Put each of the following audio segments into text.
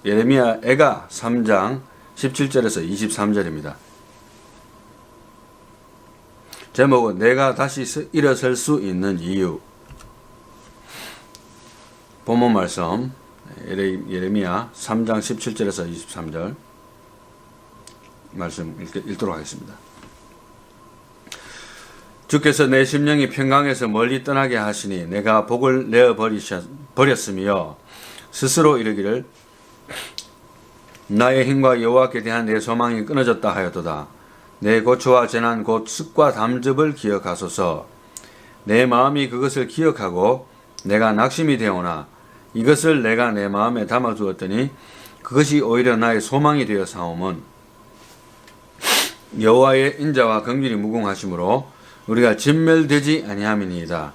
예레미야 애가 3장 17절에서 23절입니다. 제목은 내가 다시 일어설 수 있는 이유. 본문 말씀 예레미야 3장 17절에서 23절 말씀 읽도록 하겠습니다. 주께서 내 심령이 평강에서 멀리 떠나게 하시니 내가 복을 내어 버렸으며 스스로 이르기를 나의 힘과 여호와께 대한 내 소망이 끊어졌다 하였도다. 내 고초와 재난 곧 습과 담즙을 기억하소서. 내 마음이 그것을 기억하고 내가 낙심이 되오나 이것을 내가 내 마음에 담아두었더니 그것이 오히려 나의 소망이 되어 사옴은 여호와의 인자와 긍휼이 무궁하심으로 우리가 진멸되지 아니함이니이다.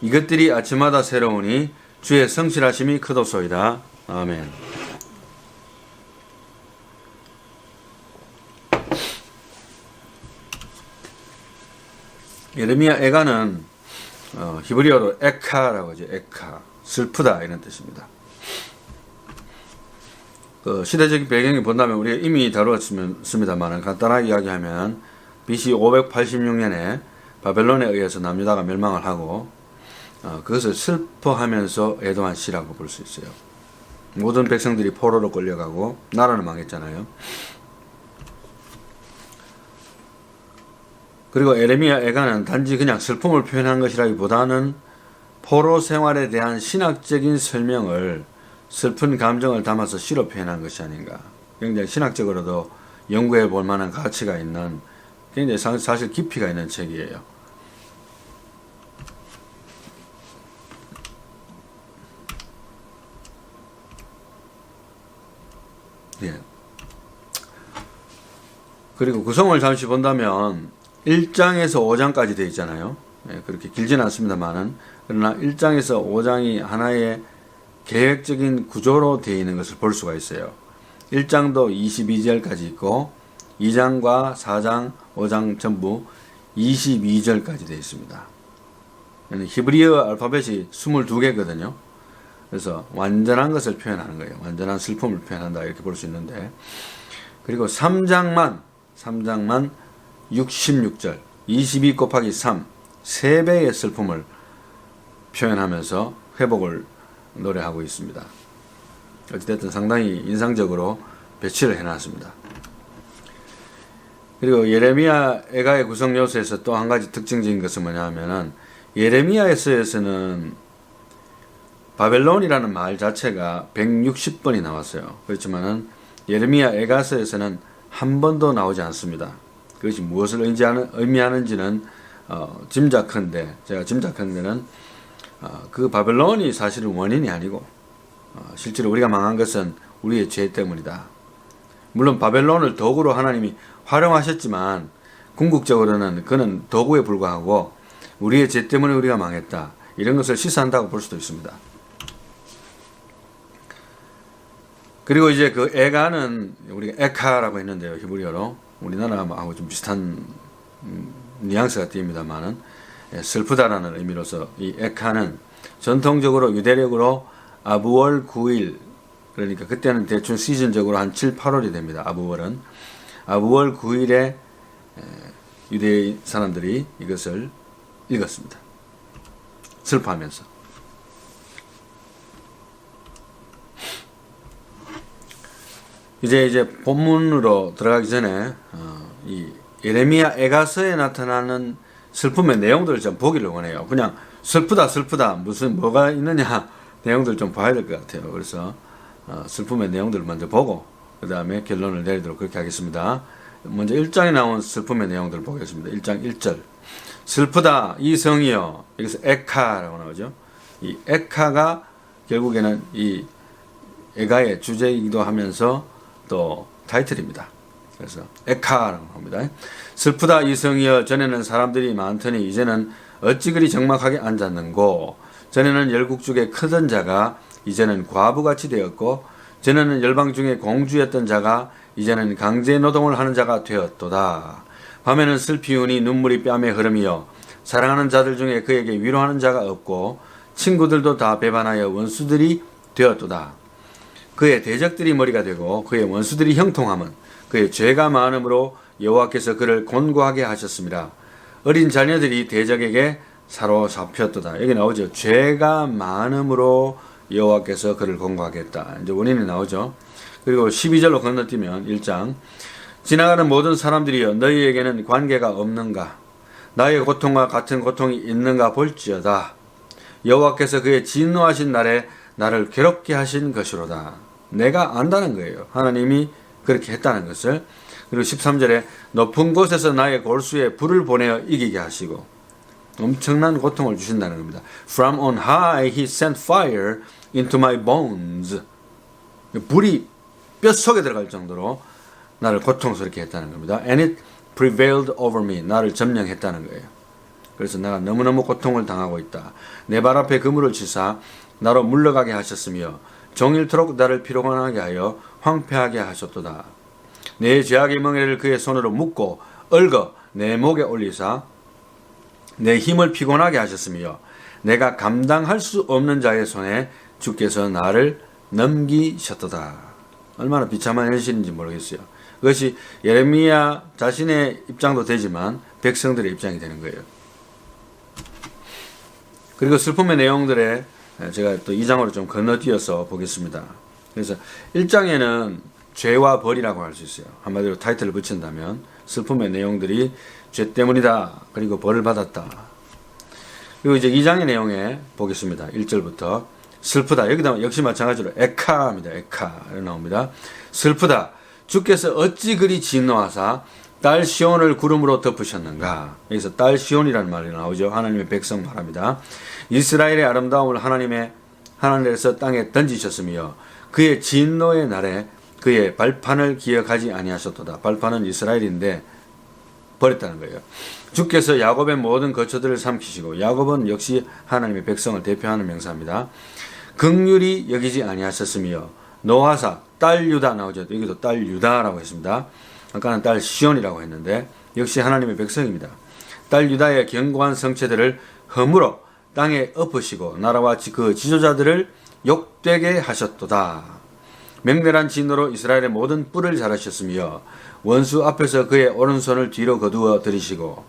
이것들이 아침마다 새로우니 주의 성실하심이 크도소이다. 아멘. 예레미야 애가는 히브리어로 에카라고 하죠. 에카, 슬프다 이런 뜻입니다. 시대적인 배경을 본다면 우리가 이미 다루었습니다만 간단하게 이야기하면 BC 586년에 바벨론에 의해서 남유다가 멸망을 하고 그것을 슬퍼하면서 애도한 시라고 볼 수 있어요. 모든 백성들이 포로로 끌려가고 나라는 망했잖아요. 그리고 예레미야 애가는 단지 그냥 슬픔을 표현한 것이라기보다는 포로 생활에 대한 신학적인 설명을 슬픈 감정을 담아서 시로 표현한 것이 아닌가. 굉장히 신학적으로도 연구해 볼 만한 가치가 있는 굉장히 사실 깊이가 있는 책이에요. 예. 그리고 구성을 잠시 본다면 1장에서 5장까지 되어 있잖아요. 예, 그렇게 길지는 않습니다만은 그러나 1장에서 5장이 하나의 계획적인 구조로 되어 있는 것을 볼 수가 있어요. 1장도 22절까지 있고 2장과 4장, 5장 전부 22절까지 되어 있습니다. 히브리어 알파벳이 22개거든요. 그래서 완전한 것을 표현하는 거예요. 완전한 슬픔을 표현한다 이렇게 볼 수 있는데, 그리고 3장만 66절 22 곱하기 3 3배의 슬픔을 표현하면서 회복을 노래하고 있습니다. 어찌됐든 상당히 인상적으로 배치를 해놨습니다. 그리고 예레미야 애가의 구성 요소에서 또 한 가지 특징적인 것은 뭐냐 하면은 예레미야에서는 바벨론이라는 말 자체가 160번이 나왔어요. 그렇지만은 예레미야 애가서에서는 한 번도 나오지 않습니다. 그것이 무엇을 의미하는지는 제가 짐작컨대는 그 바벨론이 사실은 원인이 아니고 실제로 우리가 망한 것은 우리의 죄 때문이다. 물론 바벨론을 도구로 하나님이 활용하셨지만 궁극적으로는 그는 도구에 불과하고 우리의 죄 때문에 우리가 망했다. 이런 것을 시사한다고 볼 수도 있습니다. 그리고 이제 그 애가는 우리가 에카라고 했는데요. 히브리어로 우리나라하고 좀 비슷한 뉘앙스가 띄입니다만은 슬프다라는 의미로서 이 에카는 전통적으로 유대력으로 아부월 9일, 그러니까 그때는 대충 시즌적으로 한 7, 8월이 됩니다. 아부월은 아부월 9일에 유대 사람들이 이것을 읽었습니다. 슬퍼하면서. 이제 본문으로 들어가기 전에 이 예레미야 애가서에 나타나는 슬픔의 내용들을 좀 보기를 원해요. 그냥 슬프다 무슨 뭐가 있느냐 내용들을 좀 봐야 될 것 같아요. 그래서 슬픔의 내용들을 먼저 보고 그 다음에 결론을 내리도록 그렇게 하겠습니다. 먼저 1장에 나온 슬픔의 내용들을 보겠습니다. 1장 1절 슬프다 이 성이여, 여기서 에카라고 나오죠. 이 에카가 결국에는 이 애가의 주제이기도 하면서 또 타이틀입니다. 그래서 에카라고 합니다. 슬프다 이 성이여, 전에는 사람들이 많더니 이제는 어찌 그리 적막하게 앉았는고, 전에는 열국 중에 크던 자가 이제는 과부같이 되었고, 전에는 열방 중에 공주였던 자가 이제는 강제 노동을 하는 자가 되었도다. 밤에는 슬피 우니 눈물이 뺨에 흐름이여, 사랑하는 자들 중에 그에게 위로하는 자가 없고 친구들도 다 배반하여 원수들이 되었도다. 그의 대적들이 머리가 되고 그의 원수들이 형통함은 그의 죄가 많음으로 여호와께서 그를 곤고하게 하셨습니다. 어린 자녀들이 대적에게 사로잡혔도다. 여기 나오죠. 죄가 많음으로 여호와께서 그를 곤고하게 했다. 이제 원인이 나오죠. 그리고 12절로 건너뛰면 1장 지나가는 모든 사람들이여 너희에게는 관계가 없는가? 나의 고통과 같은 고통이 있는가 볼지어다. 여호와께서 그의 진노하신 날에 나를 괴롭게 하신 것이로다. 내가 안다는 거예요. 하나님이 그렇게 했다는 것을. 그리고 13절에 높은 곳에서 나의 골수에 불을 보내어 이기게 하시고 엄청난 고통을 주신다는 겁니다. From on high he sent fire into my bones. 불이 뼛속에 들어갈 정도로 나를 고통스럽게 했다는 겁니다. And it prevailed over me. 나를 점령했다는 거예요. 그래서 내가 너무너무 고통을 당하고 있다. 내 발 앞에 그물을 치사 나로 물러가게 하셨으며 종일토록 나를 피곤하게 하여 황폐하게 하셨도다. 내 죄악의 멍에를 그의 손으로 묶고 얽어 내 목에 올리사 내 힘을 피곤하게 하셨으며 내가 감당할 수 없는 자의 손에 주께서 나를 넘기셨도다. 얼마나 비참한 현실인지 모르겠어요. 그것이 예레미야 자신의 입장도 되지만 백성들의 입장이 되는 거예요. 그리고 슬픔의 내용들에 제가 또 2장으로 좀 건너뛰어서 보겠습니다. 그래서 1장에는 죄와 벌이라고 할 수 있어요. 한마디로 타이틀을 붙인다면 슬픔의 내용들이 죄 때문이다. 그리고 벌을 받았다. 그리고 이제 2장의 내용에 보겠습니다. 1절부터 슬프다. 여기다 역시 마찬가지로 에카입니다. 에카 나옵니다. 슬프다. 주께서 어찌 그리 진노하사 딸 시온을 구름으로 덮으셨는가. 여기서 딸 시온이라는 말이 나오죠. 하나님의 백성 말합니다. 이스라엘의 아름다움을 하나님께서 땅에 던지셨으며 그의 진노의 날에 그의 발판을 기억하지 아니하셨도다. 발판은 이스라엘인데 버렸다는 거예요. 주께서 야곱의 모든 거처들을 삼키시고 야곱은 역시 하나님의 백성을 대표하는 명사입니다. 긍휼히 여기지 아니하셨으며 노하사 딸 유다 나오죠. 여기도 딸 유다라고 했습니다. 아까는 딸 시온이라고 했는데 역시 하나님의 백성입니다. 딸 유다의 견고한 성체들을 허물어 땅에 엎으시고 나라와 그 지도자들을 욕되게 하셨도다. 맹렬한 진노로 이스라엘의 모든 뿔을 자르셨으며 원수 앞에서 그의 오른손을 뒤로 거두어 들이시고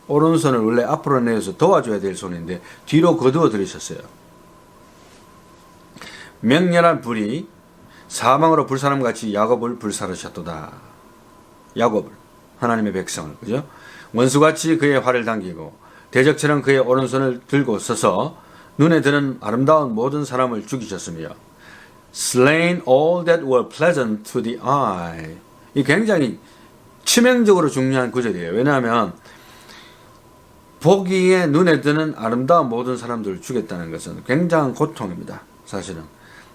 오른손을 원래 앞으로 내어서 도와줘야 될 손인데 뒤로 거두어 들이셨어요. 맹렬한 불이 사망으로 불사람같이 야곱을 불사르셨도다. 야곱을 하나님의 백성을 그죠? 원수같이 그의 활을 당기고 대적처럼 그의 오른손을 들고 서서 눈에 드는 아름다운 모든 사람을 죽이셨으며 slain all that were pleasant to the eye. 이 굉장히 치명적으로 중요한 구절이에요. 왜냐하면 보기에 눈에 드는 아름다운 모든 사람들을 죽였다는 것은 굉장한 고통입니다. 사실은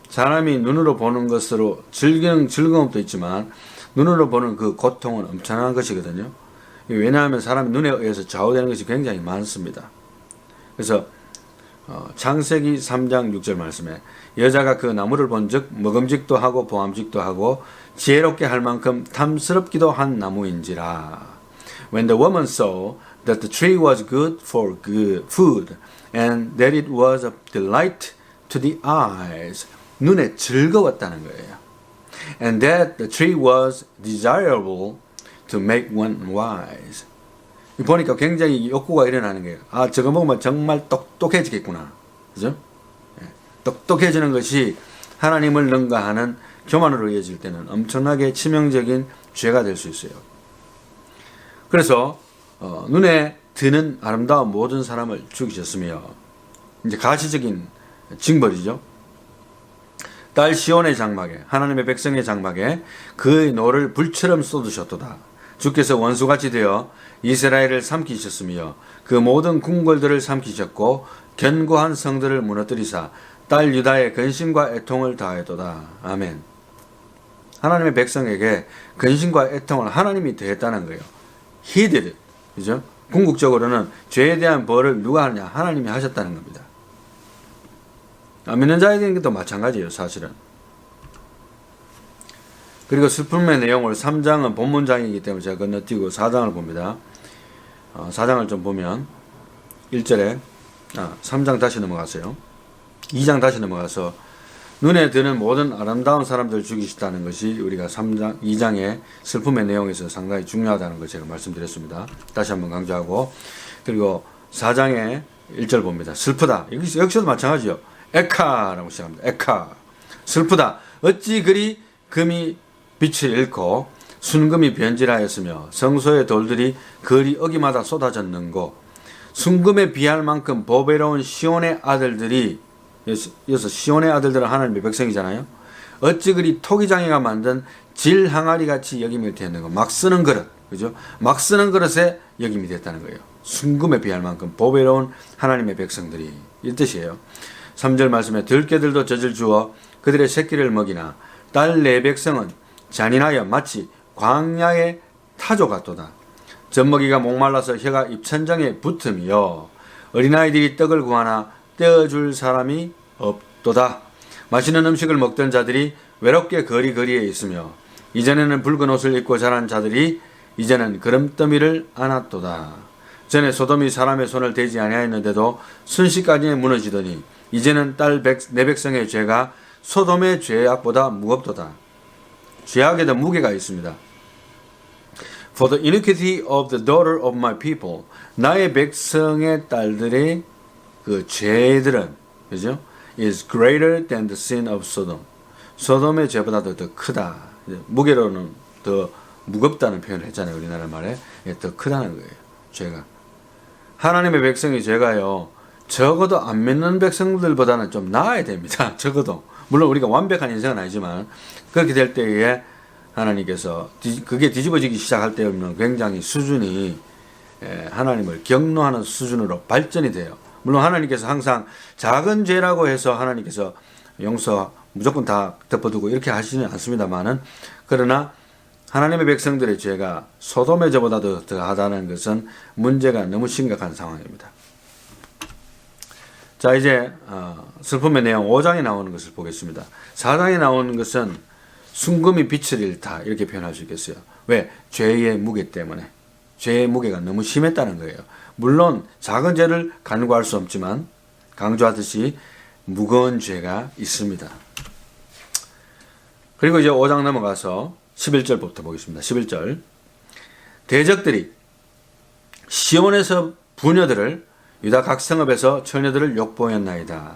사람이 눈으로 보는 것으로 즐거움도 있지만 눈으로 보는 그 고통은 엄청난 것이거든요. 왜냐하면 사람이 눈에 의해서 좌우되는 것이 굉장히 많습니다. 그래서 창세기 3장 6절 말씀에 여자가 그 나무를 본즉 먹음직도 하고 보암직도 하고 지혜롭게 할 만큼 탐스럽기도 한 나무인지라. When the woman saw that the tree was good for good food and that it was a delight to the eyes. 눈에 즐거웠다는 거예요. And that the tree was desirable to make one wise. 보니까 굉장히 욕구가 일어나는 거예요. 아, 저거 먹으면 정말 똑똑해지겠구나. 그죠? 똑똑해지는 것이 하나님을 능가하는 교만으로 이어질 때는 엄청나게 치명적인 죄가 될 수 있어요. 그래서 눈에 드는 아름다운 모든 사람을 죽이셨으며 이제 가시적인 징벌이죠. 딸 시온의 장막에 하나님의 백성의 장막에 그의 노를 불처럼 쏟으셨도다. 주께서 원수같이 되어 이스라엘을 삼키셨으며 그 모든 궁궐들을 삼키셨고 견고한 성들을 무너뜨리사 딸 유다의 근심과 애통을 다하였도다. 아멘. 하나님의 백성에게 근심과 애통을 하나님이 더했다는 거예요. He did it. 그죠? 궁극적으로는 죄에 대한 벌을 누가 하느냐? 하나님이 하셨다는 겁니다. 믿는 자에게도 마찬가지예요, 사실은. 그리고 슬픔의 내용을 3장은 본문장이기 때문에 제가 건너뛰고 4장을 봅니다. 4장을 좀 보면 1절에 3장 다시 넘어가세요. 2장 다시 넘어가서 눈에 드는 모든 아름다운 사람들을 죽이시다는 것이 우리가 2장의 슬픔의 내용에서 상당히 중요하다는 걸 제가 말씀드렸습니다. 다시 한번 강조하고, 그리고 4장의 1절 봅니다. 슬프다. 여기서도 마찬가지요. 에카라고 시작합니다. 에카. 슬프다. 어찌 그리 금이 빛을 잃고 순금이 변질하였으며 성소의 돌들이 거리 어기마다 쏟아졌는고, 순금에 비할 만큼 보배로운 시온의 아들들이, 여기서 시온의 아들들은 하나님의 백성이잖아요. 어찌 그리 토기장이가 만든 질 항아리 같이 여김이 되었는가. 막 쓰는 그릇, 그죠? 막 쓰는 그릇에 여김이 됐다는 거예요. 순금에 비할 만큼 보배로운 하나님의 백성들이, 이 뜻이에요. 3절 말씀에 들깨들도 젖을 주어 그들의 새끼를 먹이나 딸 내 백성은 잔인하여 마치 광야의 타조 같도다. 젖먹이가 목말라서 혀가 입천장에 붙음이요 어린아이들이 떡을 구하나 떼어줄 사람이 없도다. 맛있는 음식을 먹던 자들이 외롭게 거리거리에 있으며 이전에는 붉은 옷을 입고 자란 자들이 이제는 그름더미를 안았도다. 전에 소돔이 사람의 손을 대지 아니하였는데도 순식간에 무너지더니 이제는 내 백성의 죄가 소돔의 죄악보다 무겁도다. 죄악에도 무게가 있습니다. For the iniquity of the daughter of my people, 나의 백성의 딸들의 그 죄들은, 그죠? is greater than the sin of Sodom. 소돔의 죄보다도 더 크다. 무게로는 더 무겁다는 표현을 했잖아요. 우리나라 말에. 더 크다는 거예요. 죄가. 하나님의 백성의 죄가요, 적어도 안 믿는 백성들보다는 좀 나아야 됩니다. 적어도. 물론 우리가 완벽한 인생은 아니지만, 그렇게 될 때에 하나님께서 그게 뒤집어지기 시작할 때는 굉장히 수준이 하나님을 경노하는 수준으로 발전이 돼요. 물론 하나님께서 항상 작은 죄라고 해서 하나님께서 용서 무조건 다 덮어두고 이렇게 하시지는 않습니다만은, 그러나 하나님의 백성들의 죄가 소돔의 죄보다도 더하다는 것은 문제가 너무 심각한 상황입니다. 자, 이제 슬픔의 내용 5장에 나오는 것을 보겠습니다. 4장에 나오는 것은 순금이 빛을 잃다, 이렇게 표현할 수 있겠어요. 왜? 죄의 무게 때문에. 죄의 무게가 너무 심했다는 거예요. 물론 작은 죄를 간과할 수 없지만 강조하듯이 무거운 죄가 있습니다. 그리고 이제 5장 넘어가서 11절부터 보겠습니다. 11절. 대적들이 시온에서 부녀들을, 유다 각 성읍에서 처녀들을 욕보였나이다.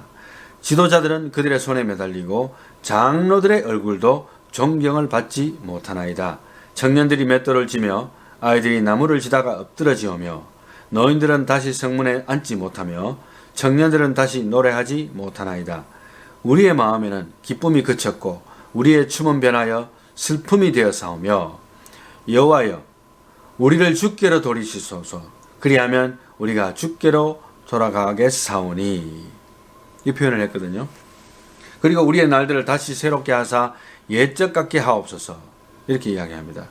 지도자들은 그들의 손에 매달리고 장로들의 얼굴도 존경을 받지 못하나이다. 청년들이 맷돌을 지며 아이들이 나무를 지다가 엎드러지오며 노인들은 다시 성문에 앉지 못하며 청년들은 다시 노래하지 못하나이다. 우리의 마음에는 기쁨이 그쳤고 우리의 춤은 변하여 슬픔이 되어 싸우며 여호와여 우리를 주께로 돌이키소서. 그리하면 우리가 주께로 돌아가겠사오니. 이 표현을 했거든요. 그리고 우리의 날들을 다시 새롭게 하사 옛적 같게 하옵소서. 이렇게 이야기합니다.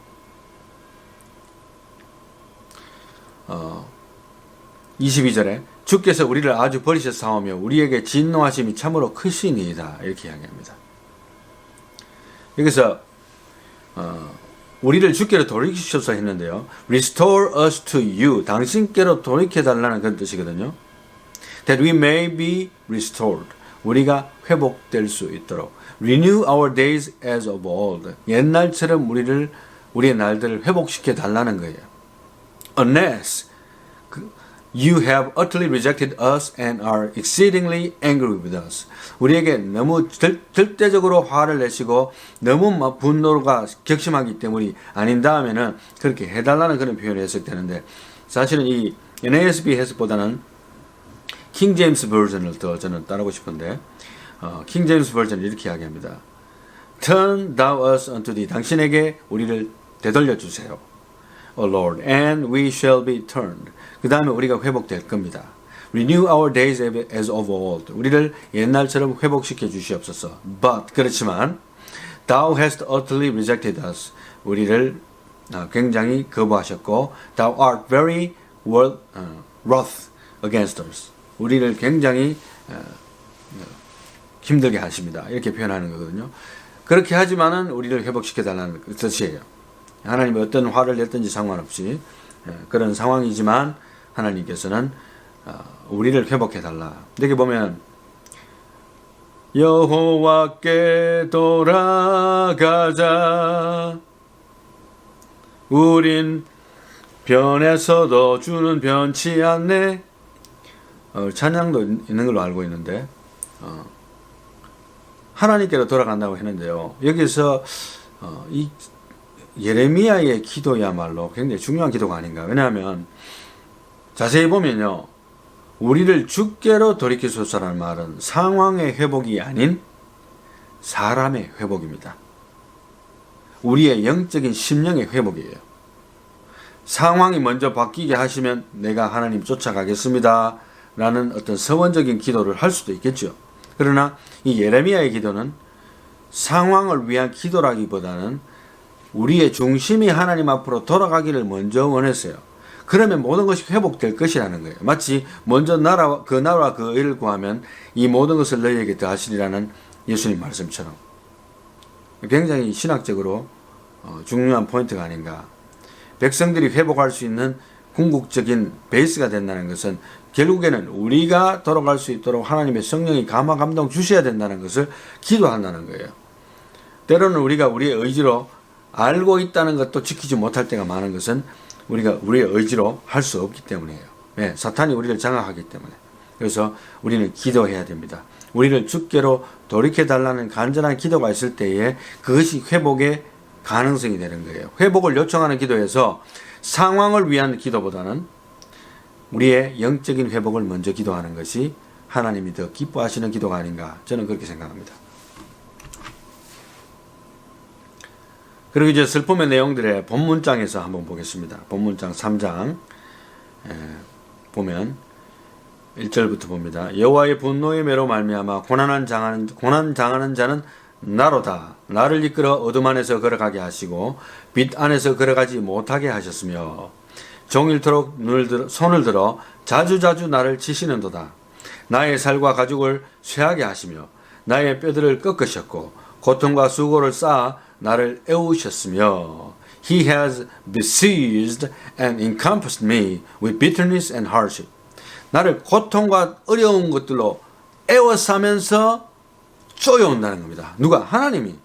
22절에 주께서 우리를 아주 버리셨사오며 우리에게 진노하심이 참으로 크시니이다. 이렇게 이야기합니다. 여기서 우리를 주께로 돌이키소서 했는데요. Restore us to you. 당신께로 돌이켜달라는 그런 뜻이거든요. That we may be restored. 우리가 회복될 수 있도록. Renew our days as of old. 옛날처럼 우리의 날들을 회복시켜 달라는 거예요. Unless you have utterly rejected us and are exceedingly angry with us. 우리에게 너무 절대적으로 화를 내시고 너무 분노가 격심하기 때문이 아닌다 하면은 그렇게 해달라는 그런 표현을 해석되는데, 사실은 이 NASB 해석보다는 킹 제임스 버전을 더 저는 따르고 싶은데, 킹 제임스 버전은 이렇게 이야기합니다. Turn thou us unto thee. 당신에게 우리를 되돌려 주세요. O Lord, and we shall be turned. 그 다음에 우리가 회복될 겁니다. Renew our days as of old. 우리를 옛날처럼 회복시켜 주시옵소서. But, 그렇지만 Thou hast utterly rejected us. 우리를 굉장히 거부하셨고 Thou art very wroth against us. 우리를 굉장히 힘들게 하십니다. 이렇게 표현하는 거거든요. 그렇게 하지만은 우리를 회복시켜 달라는 뜻이에요. 하나님이 어떤 화를 냈든지 상관없이 그런 상황이지만 하나님께서는 우리를 회복해 달라. 여기 보면 여호와께 돌아가자. 우린 변해서도 주는 변치 않네. 찬양도 있는 걸로 알고 있는데 하나님께로 돌아간다고 했는데요. 여기서 이 예레미야의 기도야말로 굉장히 중요한 기도가 아닌가. 왜냐하면 자세히 보면요, 우리를 주께로 돌이키소서라는 말은 상황의 회복이 아닌 사람의 회복입니다. 우리의 영적인 심령의 회복이에요. 상황이 먼저 바뀌게 하시면 내가 하나님 쫓아가겠습니다 라는 어떤 서원적인 기도를 할 수도 있겠죠. 그러나 이 예레미야의 기도는 상황을 위한 기도라기보다는 우리의 중심이 하나님 앞으로 돌아가기를 먼저 원했어요. 그러면 모든 것이 회복될 것이라는 거예요. 마치 먼저 나라와 그 의를 구하면 이 모든 것을 너희에게 더하시리라는 예수님 말씀처럼 굉장히 신학적으로 중요한 포인트가 아닌가. 백성들이 회복할 수 있는 궁극적인 베이스가 된다는 것은 결국에는 우리가 돌아갈 수 있도록 하나님의 성령이 감화 감동 주셔야 된다는 것을 기도한다는 거예요. 때로는 우리가 우리의 의지로 알고 있다는 것도 지키지 못할 때가 많은 것은 우리가 우리의 의지로 할 수 없기 때문이에요. 네, 사탄이 우리를 장악하기 때문에. 그래서 우리는 기도해야 됩니다. 우리를 주께로 돌이켜달라는 간절한 기도가 있을 때에 그것이 회복의 가능성이 되는 거예요. 회복을 요청하는 기도에서 상황을 위한 기도보다는 우리의 영적인 회복을 먼저 기도하는 것이 하나님이 더 기뻐하시는 기도가 아닌가, 저는 그렇게 생각합니다. 그리고 이제 슬픔의 내용들의 본문장에서 한번 보겠습니다. 본문장 3장 보면 1절부터 봅니다. 여호와의 분노의 매로 말미암아 고난 당하는 자는 나로다. 나를 이끌어 어둠 안에서 걸어가게 하시고 빛 안에서 걸어가지 못하게 하셨으며 종일토록 손을 들어 자주자주 나를 치시는도다. 나의 살과 가죽을 쇠하게 하시며 나의 뼈들을 꺾으셨고 고통과 수고를 쌓아 나를 애우셨으며 He has besieged and encompassed me with bitterness and hardship. 나를 고통과 어려운 것들로 애워싸면서 쪼여온다는 겁니다. 누가? 하나님이.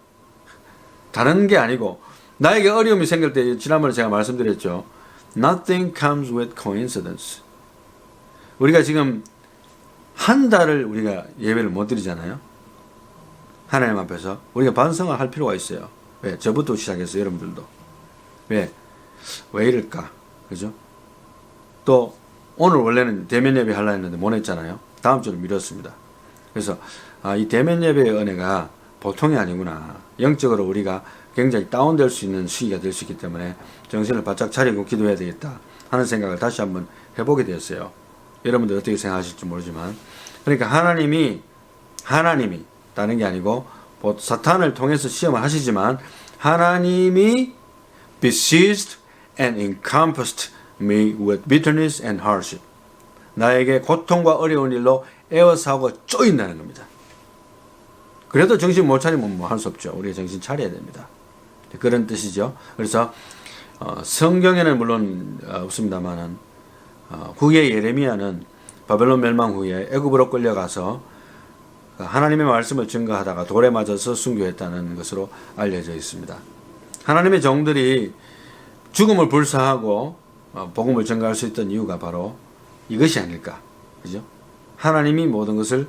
다른 게 아니고 나에게 어려움이 생길 때 지난번에 제가 말씀드렸죠. Nothing comes with coincidence. 우리가 지금 한 달을 우리가 예배를 못 드리잖아요. 하나님 앞에서 우리가 반성을 할 필요가 있어요. 왜? 저부터 시작해서 여러분들도. 왜 이럴까? 그죠? 또 오늘 원래는 대면 예배 하려고 했는데 못 했잖아요. 다음 주로 미뤘습니다. 그래서 이 대면 예배의 은혜가 보통이 아니구나. 영적으로 우리가 굉장히 다운될 수 있는 시기가 될 수 있기 때문에 정신을 바짝 차리고 기도해야 되겠다 하는 생각을 다시 한번 해보게 되었어요. 여러분들 어떻게 생각하실지 모르지만, 그러니까 하나님이 다른 게 아니고 사탄을 통해서 시험을 하시지만 하나님이 besieged and encompassed me with bitterness and hardship. 나에게 고통과 어려운 일로 애워싸고 쪼인다는 겁니다. 그래도 정신 못 차리면 뭐 할 수 없죠. 우리가 정신 차려야 됩니다. 그런 뜻이죠. 그래서 성경에는 물론 없습니다만은 후에 예레미야는 바벨론 멸망 후에 애굽으로 끌려가서 하나님의 말씀을 증거하다가 돌에 맞아서 순교했다는 것으로 알려져 있습니다. 하나님의 종들이 죽음을 불사하고 복음을 증거할 수 있던 이유가 바로 이것이 아닐까. 그죠? 하나님이 모든 것을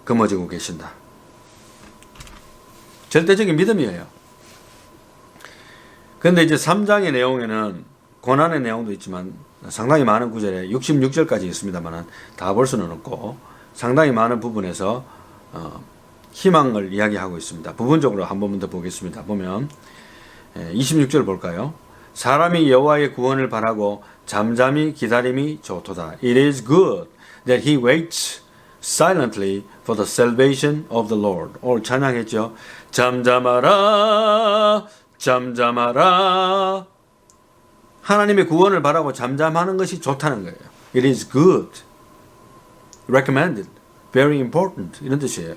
거머쥐고 계신다. 절대적인 믿음이에요. 그런데 이제 3장의 내용에는 고난의 내용도 있지만 상당히 많은 구절에 66절까지 있습니다만 다 볼 수는 없고 상당히 많은 부분에서 희망을 이야기하고 있습니다. 부분적으로 한 번만 더 보겠습니다. 보면 26절 볼까요? 사람이 여호와의 구원을 바라고 잠잠히 기다림이 좋도다. It is good that he waits silently for the salvation of the Lord. 오늘 찬양했죠. 잠잠하라, 잠잠하라. 하나님의 구원을 바라고 잠잠하는 것이 좋다는 거예요. It is good, recommended, very important 이런 뜻이에요.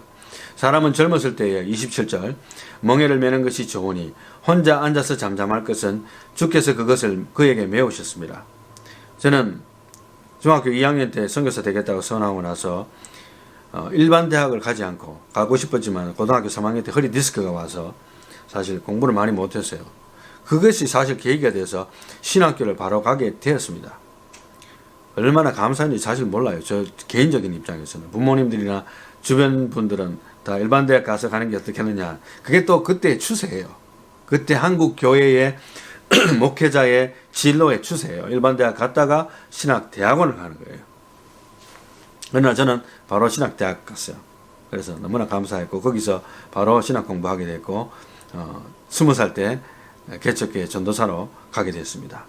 사람은 젊었을 때에 27절 멍에를 매는 것이 좋으니 혼자 앉아서 잠잠할 것은 주께서 그것을 그에게 메우셨습니다. 저는 중학교 2학년 때 선교사 되겠다고 선언하고 나서 일반 대학을 가지 않고 가고 싶었지만 고등학교 3학년 때 허리 디스크가 와서 사실 공부를 많이 못했어요. 그것이 사실 계기가 돼서 신학교를 바로 가게 되었습니다. 얼마나 감사한지 사실 몰라요. 저 개인적인 입장에서는. 부모님들이나 주변 분들은 다 일반 대학 가서 가는 게 어떻겠느냐. 그게 또 그때의 추세예요. 그때 한국 교회의 목회자의 진로의 추세예요. 일반 대학 갔다가 신학 대학원을 가는 거예요. 그러나 저는 바로 신학 대학 갔어요. 그래서 너무나 감사했고 거기서 바로 신학 공부하게 됐고 20살 때 개척교회 전도사로 가게 됐습니다.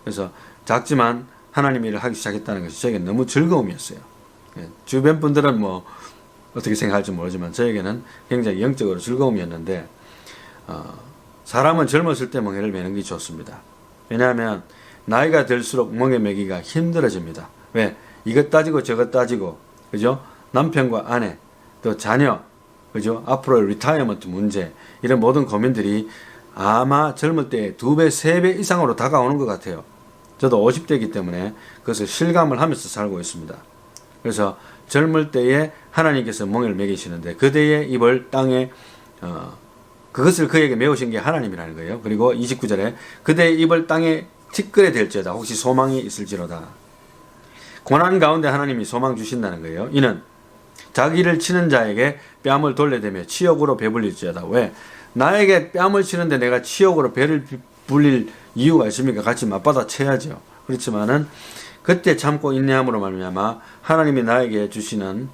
그래서 작지만 하나님 일을 하기 시작했다는 것이 저에게 너무 즐거움이었어요. 주변 분들은 뭐 어떻게 생각할지 모르지만 저에게는 굉장히 영적으로 즐거움이었는데 사람은 젊었을 때 멍에를 매는 게 좋습니다. 왜냐하면 나이가 들수록 멍에 매기가 힘들어집니다. 왜? 이것 따지고 저것 따지고, 그죠? 남편과 아내, 또 자녀, 그죠? 앞으로의 리타이어먼트 문제, 이런 모든 고민들이 아마 젊을 때 2배, 3배 이상으로 다가오는 것 같아요. 저도 50대이기 때문에 그것을 실감을 하면서 살고 있습니다. 그래서 젊을 때에 하나님께서 멍에를 매기시는데 그대의 입을 땅에 그것을 그에게 메우신 게 하나님이라는 거예요. 그리고 29절에 그대의 입을 땅에 티끌에 댈지어다 혹시 소망이 있을지로다. 고난 가운데 하나님이 소망 주신다는 거예요. 이는 자기를 치는 자에게 뺨을 돌려대며 치욕으로 배불릴지어다. 왜? 나에게 뺨을 치는데 내가 치욕으로 배를 불릴 이유가 있습니까? 같이 맞받아 쳐야죠. 그렇지만은 그때 참고 인내함으로 말미암아 하나님이 나에게 주시는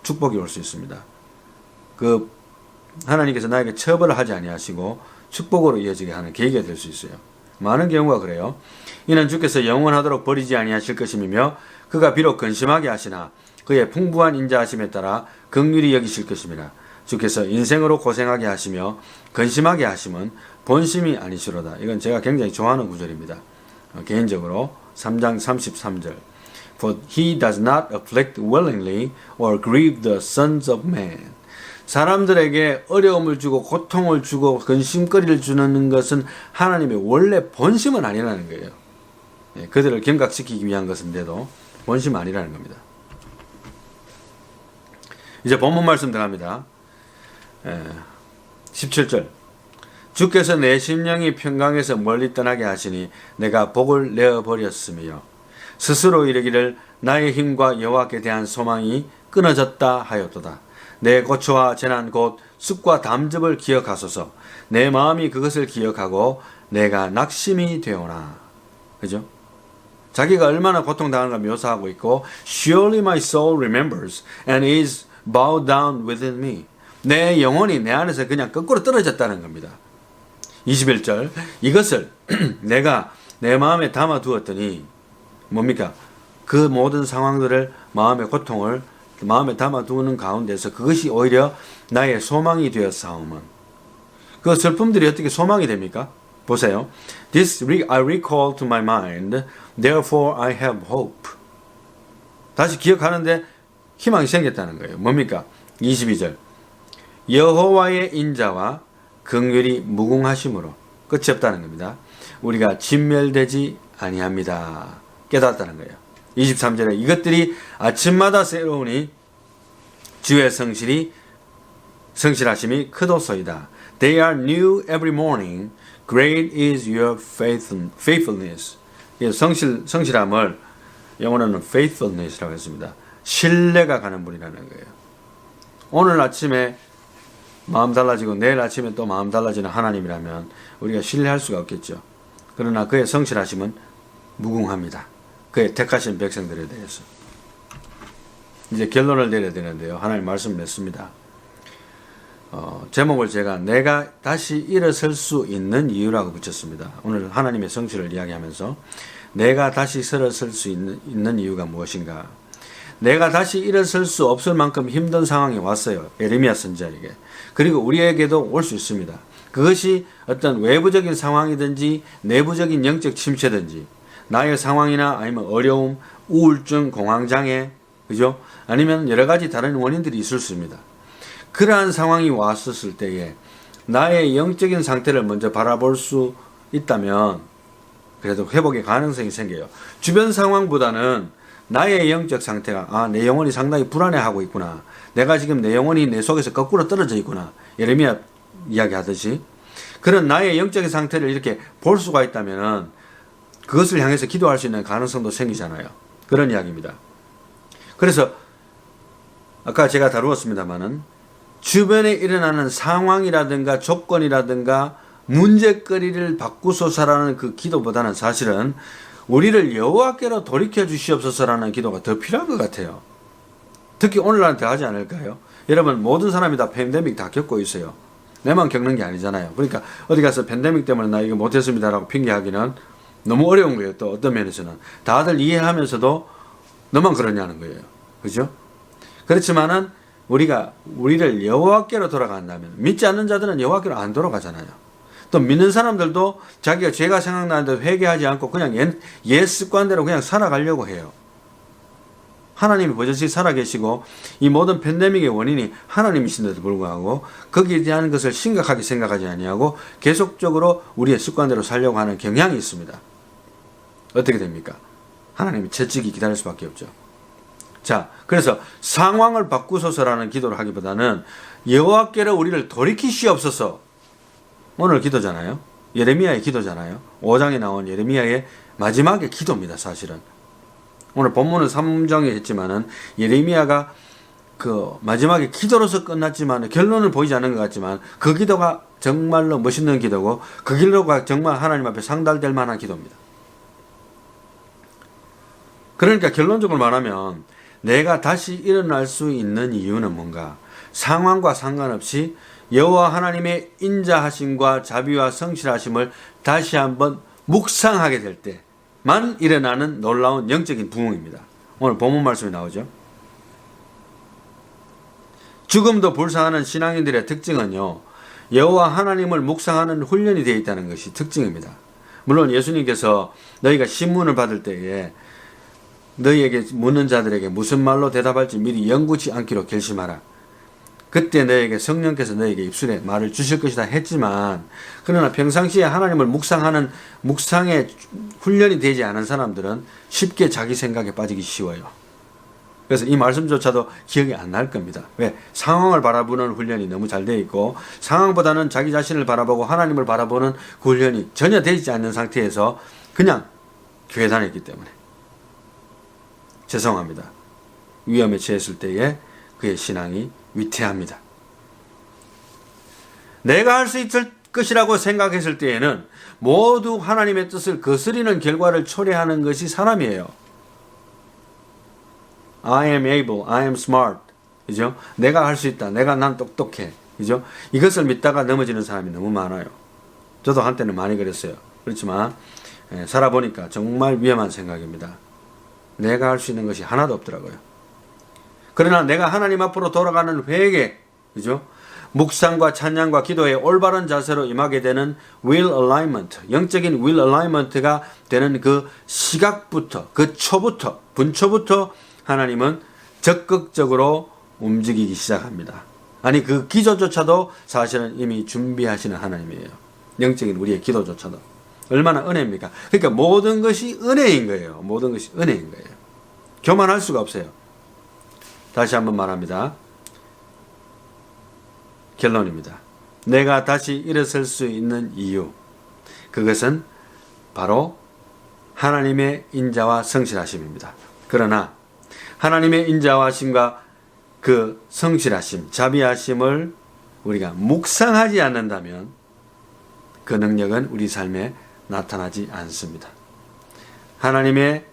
축복이 올 수 있습니다. 그 하나님께서 나에게 처벌을 하지 아니하시고 축복으로 이어지게 하는 계기가 될 수 있어요. 많은 경우가 그래요. 이는 주께서 영원하도록 버리지 아니하실 것임이며 그가 비록 근심하게 하시나 그의 풍부한 인자하심에 따라 긍휼히 여기실 것임이라. 주께서 인생으로 고생하게 하시며 근심하게 하심은 본심이 아니시로다. 이건 제가 굉장히 좋아하는 구절입니다. 개인적으로 3장 33절 For he does not afflict willingly or grieve the sons of man. 사람들에게 어려움을 주고 고통을 주고 근심거리를 주는 것은 하나님의 원래 본심은 아니라는 거예요. 그들을 경각시키기 위한 것인데도 본심 아니라는 겁니다. 이제 본문 말씀 들어갑니다. 17절 주께서 내 심령이 평강에서 멀리 떠나게 하시니 내가 복을 내어버렸으며 스스로 이르기를 나의 힘과 여호와께 대한 소망이 끊어졌다 하였도다. 내 고초와 재난 곧 쑥과 담즙을 기억하소서. 내 마음이 그것을 기억하고 내가 낙심이 되오나. 그죠? 자기가 얼마나 고통당하는 걸 묘사하고 있고 Surely my soul remembers and is bowed down within me. 내 영혼이 내 안에서 그냥 거꾸로 떨어졌다는 겁니다. 21절 이것을 내가 내 마음에 담아두었더니 뭡니까? 그 모든 상황들을 마음의 고통을 마음에 담아두는 가운데서 그것이 오히려 나의 소망이 되었사오면 그 슬픔들이 어떻게 소망이 됩니까? 보세요. This I recall to my mind, therefore I have hope. 다시 기억하는데 희망이 생겼다는 거예요. 뭡니까? 22절 여호와의 인자와 긍휼이 무궁하심으로 끝이 없다는 겁니다. 우리가 진멸되지 아니합니다. 깨닫다는 거예요. 23절에 이것들이 아침마다 새로우니 주의 성실하심이 크도소이다. They are new every morning. Great is your faithfulness. 성실함을 영어로는 faithfulness라고 했습니다. 신뢰가 가는 분이라는 거예요. 오늘 아침에 마음 달라지고 내일 아침에 또 마음 달라지는 하나님이라면 우리가 신뢰할 수가 없겠죠. 그러나 그의 성실하심은 무궁합니다. 그의 택하신 백성들에 대해서. 이제 결론을 내려야 되는데요. 하나님 말씀 맺습니다. 제목을 제가 내가 다시 일어설 수 있는 이유라고 붙였습니다. 오늘 하나님의 성실을 이야기하면서 내가 다시 일어설 수 있는 이유가 무엇인가. 내가 다시 일어설 수 없을 만큼 힘든 상황이 왔어요. 예레미야 선지자에게. 그리고 우리에게도 올 수 있습니다. 그것이 어떤 외부적인 상황이든지 내부적인 영적 침체든지 나의 상황이나 아니면 어려움, 우울증, 공황장애, 그죠? 아니면 여러 가지 다른 원인들이 있을 수 있습니다. 그러한 상황이 왔었을 때에 나의 영적인 상태를 먼저 바라볼 수 있다면 그래도 회복의 가능성이 생겨요. 주변 상황보다는 나의 영적 상태가 내 영혼이 상당히 불안해하고 있구나. 내가 지금 내 영혼이 내 속에서 거꾸로 떨어져 있구나. 예레미야 이야기하듯이 그런 나의 영적인 상태를 이렇게 볼 수가 있다면은 그것을 향해서 기도할 수 있는 가능성도 생기잖아요. 그런 이야기입니다. 그래서 아까 제가 다루었습니다만은 주변에 일어나는 상황이라든가 조건이라든가 문제거리를 바꾸소서라는 그 기도보다는 사실은 우리를 여호와께로 돌이켜 주시옵소서라는 기도가 더 필요한 것 같아요. 특히 오늘날은 더 하지 않을까요? 여러분 모든 사람이 다 팬데믹 다 겪고 있어요. 내만 겪는 게 아니잖아요. 그러니까 어디 가서 팬데믹 때문에 나 이거 못했습니다라고 핑계하기는 너무 어려운 거예요. 또 어떤 면에서는 다들 이해하면서도 너만 그러냐는 거예요. 그죠? 그렇지만은 우리가 우리를 여호와께로 돌아간다면 믿지 않는 자들은 여호와께로 안 돌아가잖아요. 또 믿는 사람들도 자기가 죄가 생각나는데 회개하지 않고 그냥 옛 습관대로 그냥 살아가려고 해요. 하나님이 버젓이 살아계시고 이 모든 팬데믹의 원인이 하나님이신데도 불구하고 거기에 대한 것을 심각하게 생각하지 아니하고 계속적으로 우리의 습관대로 살려고 하는 경향이 있습니다. 어떻게 됩니까? 하나님이 채찍이 기다릴 수밖에 없죠. 자, 그래서 상황을 바꾸소서라는 기도를 하기보다는 여호와께로 우리를 돌이키시옵소서. 오늘 기도잖아요. 예레미야의 기도잖아요. 5장에 나온 예레미야의 마지막의 기도입니다. 사실은 오늘 본문은 3장에 했지만은 예레미야가 그 마지막에 기도로서 끝났지만 결론을 보이지 않는 것 같지만 그 기도가 정말로 멋있는 기도고 그 기도가 정말 하나님 앞에 상달될 만한 기도입니다. 그러니까 결론적으로 말하면 내가 다시 일어날 수 있는 이유는 뭔가? 상황과 상관없이 여호와 하나님의 인자하심과 자비와 성실하심을 다시 한번 묵상하게 될 때만 일어나는 놀라운 영적인 부흥입니다. 오늘 본문 말씀이 나오죠. 죽음도 불사하는 신앙인들의 특징은요, 여호와 하나님을 묵상하는 훈련이 되어 있다는 것이 특징입니다. 물론 예수님께서 너희가 신문을 받을 때에 너희에게 묻는 자들에게 무슨 말로 대답할지 미리 연구치 않기로 결심하라. 그때 너에게 성령께서 너에게 입술에 말을 주실 것이다 했지만, 그러나 평상시에 하나님을 묵상하는 묵상의 훈련이 되지 않은 사람들은 쉽게 자기 생각에 빠지기 쉬워요. 그래서 이 말씀조차도 기억이 안 날 겁니다. 왜? 상황을 바라보는 훈련이 너무 잘 되어 있고 상황보다는 자기 자신을 바라보고 하나님을 바라보는 그 훈련이 전혀 되지 않는 상태에서 그냥 교회 다녔기 때문에. 죄송합니다. 위험에 처했을 때에 그의 신앙이 위태합니다. 내가 할 수 있을 것이라고 생각했을 때에는 모두 하나님의 뜻을 거스리는 결과를 초래하는 것이 사람이에요. I am able, I am smart. 그죠? 내가 할 수 있다. 난 똑똑해. 그죠? 이것을 믿다가 넘어지는 사람이 너무 많아요. 저도 한때는 많이 그랬어요. 그렇지만 살아보니까 정말 위험한 생각입니다. 내가 할 수 있는 것이 하나도 없더라고요. 그러나 내가 하나님 앞으로 돌아가는 회개, 그죠? 묵상과 찬양과 기도의 올바른 자세로 임하게 되는 will alignment, 영적인 will alignment가 되는 그 시각부터, 그 초부터, 분초부터 하나님은 적극적으로 움직이기 시작합니다. 아니, 그 기도조차도 사실은 이미 준비하시는 하나님이에요. 영적인 우리의 기도조차도. 얼마나 은혜입니까? 그러니까 모든 것이 은혜인 거예요. 모든 것이 은혜인 거예요. 교만할 수가 없어요. 다시 한번 말합니다. 결론입니다. 내가 다시 일어설 수 있는 이유, 그것은 바로 하나님의 인자와 성실하심입니다. 그러나 하나님의 인자하심과 그 성실하심, 자비하심을 우리가 묵상하지 않는다면 그 능력은 우리 삶에 나타나지 않습니다. 하나님의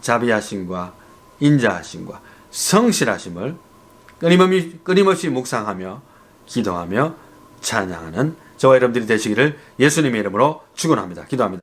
자비하심과 인자하심과 성실하심을 끊임없이 묵상하며 기도하며 찬양하는 저와 여러분들이 되시기를 예수님의 이름으로 축원합니다. 기도합니다.